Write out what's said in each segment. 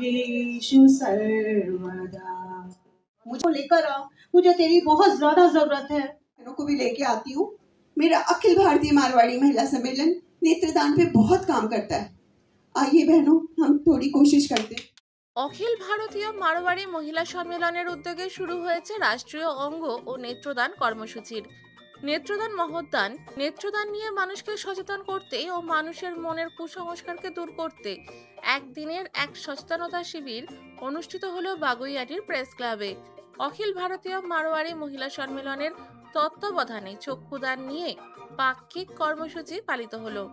सर्वेषु सर्वदा। मुझे लेकर आ, मुझे तेरी बहुत ज्यादा जरूरत है। बहनों को भी लेके आती हूँ। मेरा अखिल भारतीय मारवाड़ी महिला सम्मेलन नेत्रदान पे बहुत काम करता है। आइए बहनों, हम थोड़ी कोशिश करते हैं। অখিল ভারতীয় মারোয়াড়ি মহিলা সম্মেলনের উদ্যোগে শুরু হয়েছে রাষ্ট্রীয় অঙ্গ ও নেত্রদান কর্মসূচির নেত্রদান মহোদ্যান। নেত্রদান নিয়ে মানুষকে সচেতন করতে ও মানুষের মনের কুসংস্কারকে দূর করতে একদিনের এক সচেতনতা শিবির অনুষ্ঠিত হলো বাগুইআটির প্রেস ক্লাবে। অখিল ভারতীয় মারোয়াড়ি মহিলা সম্মেলনের তত্ত্বাবধানে চক্ষুদান নিয়ে পাক্ষিক কর্মসূচি পালিত হলো।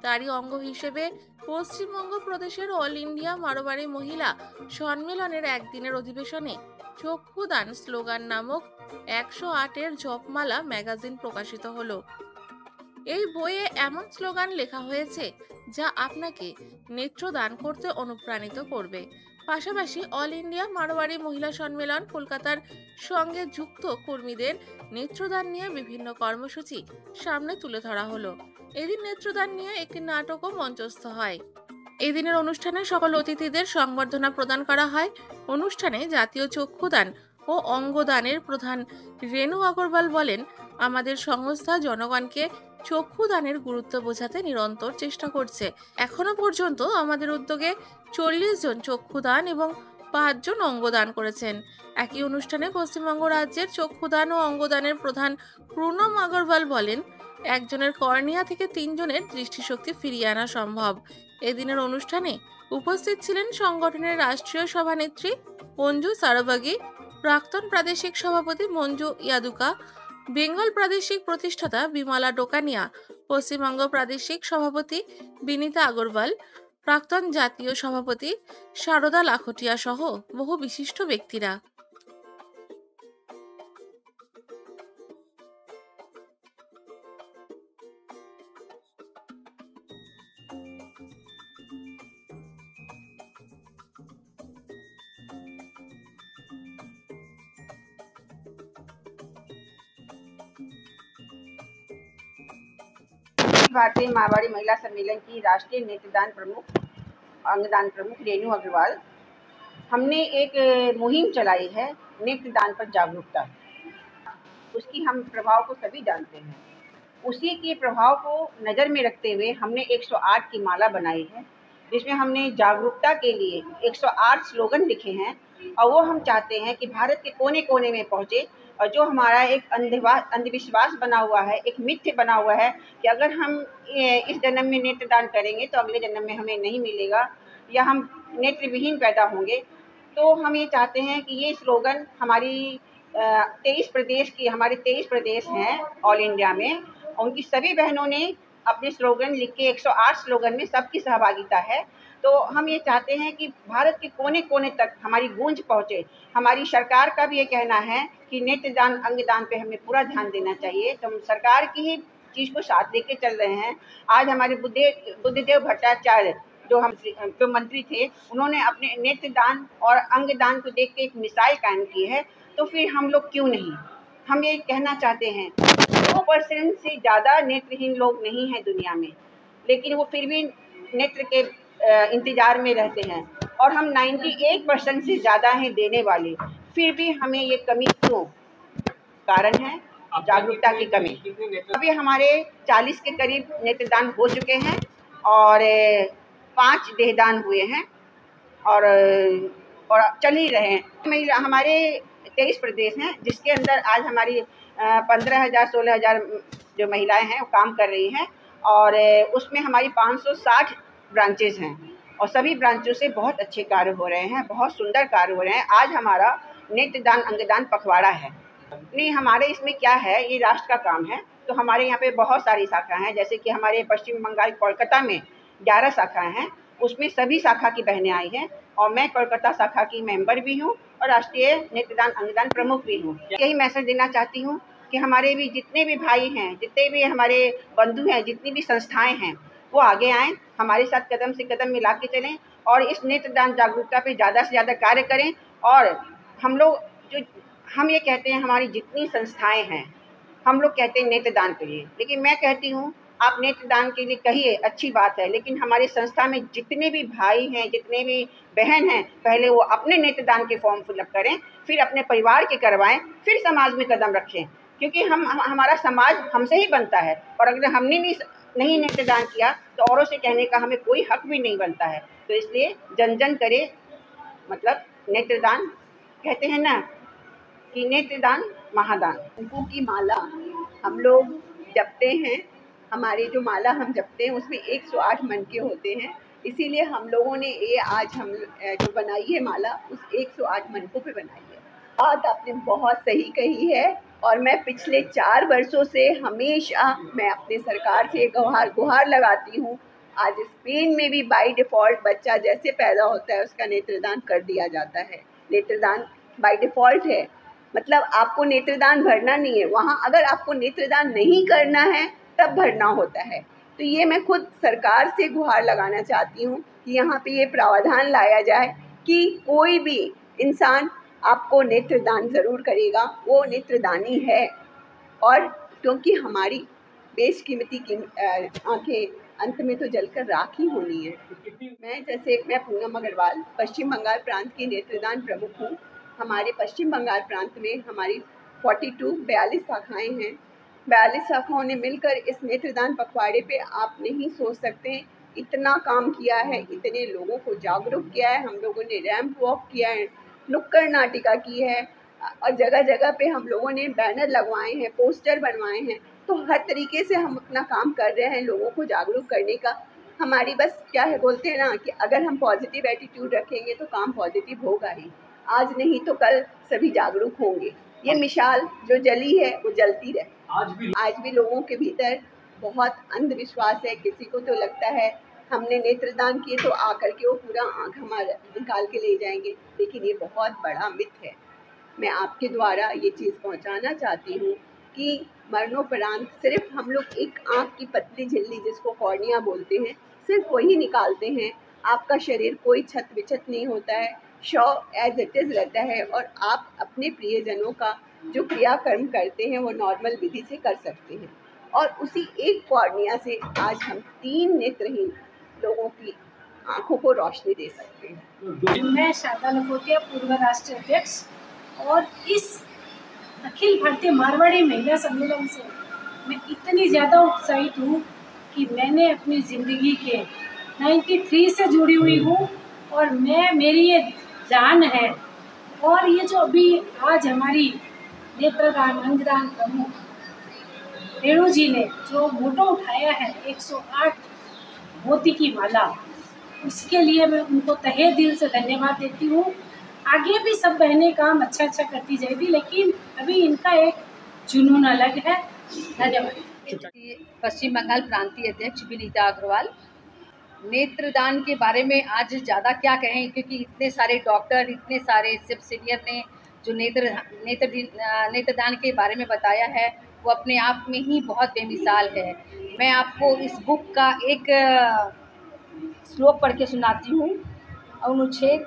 তারই অঙ্গ হিসেবে পশ্চিমবঙ্গ প্রদেশের অল ইন্ডিয়া মারোয়াড়ি মহিলা সম্মেলনের একদিনের অধিবেশনে চক্ষুদান স্লোগান নামক 108-এর জপমালা ম্যাগাজিন প্রকাশিত হলো। এই বইয়ে এমন স্লোগান লেখা হয়েছে যা আপনাকে নেত্রদান করতে অনুপ্রাণিত করবে। পাশাপাশি অল ইন্ডিয়া মারোয়াড়ি মহিলা সম্মেলন কলকাতার সঙ্গে যুক্ত কর্মীদের নেত্রদান নিয়ে বিভিন্ন কর্মসূচি সামনে তুলে ধরা হলো। এদিন নেত্রদান নিয়ে একটি নাটকও মঞ্চস্থ হয়। এদিনের অনুষ্ঠানে সকল অতিথিদের সংবর্ধনা প্রদান করা হয়। অনুষ্ঠানে জাতীয় চক্ষুদান ও অঙ্গদানের প্রধান রেণু আগরওয়াল বলেন, আমাদের সংস্থা জনগণকে চক্ষুদানের গুরুত্ব বোঝাতে নিরন্তর চেষ্টা করছে। এখনো পর্যন্ত আমাদের উদ্যোগে 40 জন চক্ষুদান এবং 5 জন অঙ্গদান করেছেন। একই অনুষ্ঠানে পশ্চিমবঙ্গ রাজ্যের চক্ষুদান ও অঙ্গদানের প্রধান প্রণব আগরওয়াল বলেন, একজনের কর্নিয়া থেকে 3 জনের দৃষ্টিশক্তি ফিরিয়ে আনা সম্ভব। এদিনের অনুষ্ঠানে উপস্থিত ছিলেন সংগঠনের রাষ্ট্রীয় সভানেত্রী মঞ্জু সারবাগী, প্রাক্তন প্রাদেশিক সভাপতি মঞ্জু ইয়াদুকা, বেঙ্গল প্রাদেশিক প্রতিষ্ঠাতা বিমলা ডোকানিয়া, পশ্চিমবঙ্গ প্রাদেশিক সভাপতি বিনীতা আগরওয়াল, প্রাক্তন জাতীয় সভাপতি সারদা লাখটিয়া সহ বহু বিশিষ্ট ব্যক্তিরা। भारतीय मारवाड़ी महिला सम्मेलन की राष्ट्रीय नेत्रदान प्रमुख अंगदान प्रमुख रेणु अग्रवाल। हमने एक मुहिम चलाई है नेत्रदान पर जागरूकता। उसकी हम प्रभाव को सभी जानते हैं। उसी के प्रभाव को नज़र में रखते हुए हमने 108 की माला बनाई है, जिसमें हमने जागरूकता के लिए 108 स्लोगन लिखे हैं और वो हम चाहते हैं कि भारत के कोने कोने में पहुँचे। और जो हमारा एक अंधविश्वास बना हुआ है, एक मिथ्य बना हुआ है कि अगर हम इस जन्म में नेत्रदान करेंगे तो अगले जन्म में हमें नहीं मिलेगा या हम नेत्रविहीन पैदा होंगे, तो हम ये चाहते हैं कि ये स्लोगन हमारी 23 प्रदेश हैं ऑल इंडिया में, उनकी सभी बहनों ने अपने स्लोगन लिख के 108 स्लोगन में सबकी सहभागिता है। तो हम ये चाहते हैं कि भारत के कोने कोने तक हमारी गूंज पहुँचे। हमारी सरकार का भी ये कहना है कि नेत्रदान अंगदान पे हमें पूरा ध्यान देना चाहिए, तो हम सरकार की ही चीज़ को साथ लेके चल रहे हैं। आज हमारे बुद्धदेव भट्टाचार्य जो मंत्री थे, उन्होंने अपने नेत्रदान और अंगदान को देख के एक मिसाल कायम की है, तो फिर हम लोग क्यों नहीं। हम ये कहना चाहते हैं 2% से ज़्यादा नेत्रहीन लोग नहीं हैं दुनिया में, लेकिन वो फिर भी नेत्र के इंतज़ार में रहते हैं और हम 98% से ज़्यादा हैं देने वाले, फिर भी हमें ये कमी क्यों? कारण है जागरूकता की कमी। अभी हमारे 40 के करीब नेत्रदान हो चुके हैं और 5 देहदान हुए हैं और चल ही रहे हैं। हमारे 23 प्रदेश हैं, जिसके अंदर आज हमारी 15,000-16,000 जो महिलाएं हैं वो काम कर रही हैं और उसमें हमारी 560 ब्रांचेज हैं और सभी ब्रांचों से बहुत अच्छे कार्य हो रहे हैं, बहुत सुंदर कार्य हो रहे हैं। आज हमारा नेत्रदान अंगदान पखवाड़ा है। नहीं, हमारे इसमें क्या है, ये राष्ट्र का काम है, तो हमारे यहाँ पे बहुत सारी शाखाएं हैं। जैसे कि हमारे पश्चिम बंगाल कोलकाता में 11 शाखाएं हैं, उसमें सभी शाखा की बहनें आई हैं और मैं कोलकाता शाखा की मेंबर भी हूँ और राष्ट्रीय नेत्रदान अंगदान प्रमुख भी हूँ। यही मैसेज देना चाहती हूँ कि हमारे भी जितने भी भाई हैं, जितने भी हमारे बंधु हैं, जितनी भी संस्थाएं हैं, वो आगे आएँ, हमारे साथ कदम से कदम मिला के चलें और इस नेत्रदान जागरूकता पे ज़्यादा से ज़्यादा कार्य करें। और हम ये कहते हैं, हमारी जितनी संस्थाएं हैं, हम लोग कहते हैं नेत्रदान करिए, लेकिन मैं कहती हूँ आप नेत्रदान के लिए कहिए, अच्छी बात है, लेकिन हमारी संस्था में जितने भी भाई हैं, जितने भी बहन हैं, पहले वो अपने नेत्रदान के फॉर्म फिलअप करें, फिर अपने परिवार के करवाएं, फिर समाज में कदम रखें, क्योंकि हमारा समाज हमसे ही बनता है। और अगर हमने नहीं नेत्रदान किया तो औरों से कहने का हमें कोई हक भी नहीं बनता है। तो इसलिए जन जन करे, मतलब नेत्रदान, कहते हैं ना कि नेत्रदान महादान। शंकु की माला हम लोग जपते हैं, हमारी जो माला हम जपते हैं उसमें 108 मनके होते हैं, इसीलिए हम लोगों ने ये आज हम जो बनाई है माला उस 108 मनकों पे बनाई है। बात आपने बहुत सही कही है, और मैं पिछले 4 वर्षों से हमेशा मैं अपने सरकार से गुहार लगाती हूँ। आज स्पेन में भी बाय डिफ़ॉल्ट बच्चा जैसे पैदा होता है उसका नेत्रदान कर दिया जाता है। नेत्रदान बाय डिफ़ॉल्ट है, मतलब आपको नेत्रदान भरना नहीं है वहाँ, अगर आपको नेत्रदान नहीं करना है तब भरना होता है। तो ये मैं खुद सरकार से गुहार लगाना चाहती हूँ कि यहाँ पे ये प्रावधान लाया जाए कि कोई भी इंसान आपको नेत्रदान ज़रूर करेगा, वो नेत्रदानी है। और क्योंकि हमारी बेशकीमती आँखें अंत में तो जलकर राख ही होनी है। मैं पूनम अग्रवाल पश्चिम बंगाल प्रांत की नेत्रदान प्रमुख हूँ। हमारे पश्चिम बंगाल प्रांत में हमारी 42 शाखाएँ हैं। 42 शाखाओं ने मिलकर इस नेत्रदान पखवाड़े पे आप नहीं सोच सकते इतना काम किया है, इतने लोगों को जागरूक किया है। हम लोगों ने रैंप वॉक किया है, नुक्कड़ नाटिका की है, और जगह जगह पे हम लोगों ने बैनर लगवाए हैं, पोस्टर बनवाए हैं। तो हर तरीके से हम अपना काम कर रहे हैं लोगों को जागरूक करने का। हमारी बस क्या है, बोलते हैं ना कि अगर हम पॉजिटिव एटीट्यूड रखेंगे तो काम पॉजिटिव होगा ही। आज नहीं तो कल सभी जागरूक होंगे। ये मिसाल जो जली है वो जलती रहे। आज भी लोगों के भीतर बहुत अंधविश्वास है। किसी को तो लगता है हमने नेत्रदान किए तो आकर के वो पूरा आँख हमारा निकाल के ले जाएंगे, लेकिन ये बहुत बड़ा मिथ है। मैं आपके द्वारा ये चीज़ पहुंचाना चाहती हूँ कि मरणोपरांत सिर्फ हम लोग एक आँख की पतली झिल्ली, जिसको कॉर्निया बोलते हैं, सिर्फ वही निकालते हैं। आपका शरीर कोई क्षत विक्षत नहीं होता है, शव एज इट इज़ रहता है, और आप अपने प्रियजनों का जो क्रियाकर्म करते हैं वो नॉर्मल विधि से कर सकते हैं। और उसी एक कॉर्निया से आज हम 3 नेत्रहीन लोगों की आँखों को रोशनी दे सकते हैं। मैं शारदा लखोटिया, पूर्व राष्ट्रीय अध्यक्ष, और इस अखिल भारतीय मारवाड़ी महिला सम्मेलन से मैं इतनी ज़्यादा उत्साहित हूँ कि मैंने अपनी ज़िंदगी के 93 से जुड़ी हुई हूँ, और मेरी ये जान है। और ये जो अभी आज हमारी नेत्रदान अंगदान प्रमुख रेणु जी ने जो मोटो उठाया है 108 मोती की माला, उसके लिए मैं उनको तहे दिल से धन्यवाद देती हूँ। आगे भी सब बहनें काम अच्छा करती जाएगी, लेकिन अभी इनका एक जुनून अलग है। धन्यवाद। पश्चिम बंगाल प्रांतीय अध्यक्ष विनीता अग्रवाल। नेत्रदान के बारे में आज ज़्यादा क्या कहें, क्योंकि इतने सारे डॉक्टर, इतने सारे सब सीनियर ने जो नेत्रदान के बारे में बताया है वो अपने आप में ही बहुत बेमिसाल है। मैं आपको इस बुक का एक श्लोक पढ़ के सुनाती हूँ। अनुच्छेद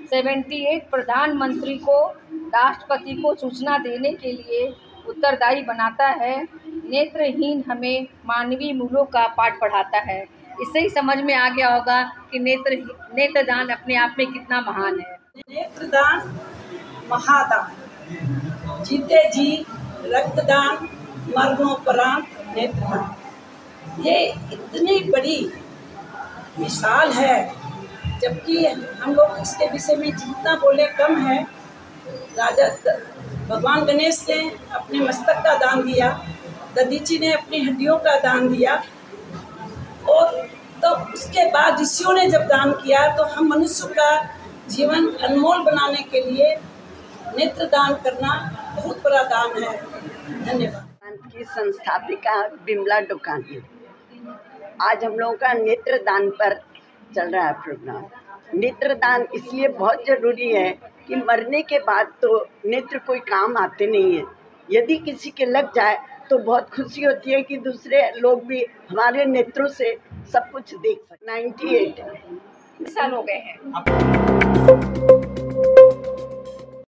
78 प्रधानमंत्री को राष्ट्रपति को सूचना देने के लिए उत्तरदायी बनाता है। नेत्रहीन हमें मानवीय मूल्यों का पाठ पढ़ाता है। इससे ही समझ में आ गया होगा कि नेत्रदान अपने आप में कितना महान है। नेत्रदान महादान, जीते जी रक्तदान, मरणोपरांत नेत्रदान। ये इतनी बड़ी मिसाल है, जबकि हम लोग इसके विषय में जितना बोले कम है। राजा भगवान गणेश ने अपने मस्तक का दान दिया, दधीची ने अपनी हड्डियों का दान दिया, और तो उसके बाद ऋषियों ने जब दान किया तो हम मनुष्य का जीवन अनमोल बनाने के लिए नेत्रदान करना बहुत बड़ा दान है। धन्यवाद। की संस्थापिका बिमला डोकानी। आज हम लोगों का नेत्रदान पर चल रहा है प्रोग्राम। नेत्रदान इसलिए बहुत ज़रूरी है कि मरने के बाद तो नेत्र कोई काम आते नहीं है। यदि किसी के लग जाए तो बहुत खुशी होती है कि दूसरे लोग भी हमारे नेत्रों से सब कुछ देख सकते। 98 साल हो गए हैं।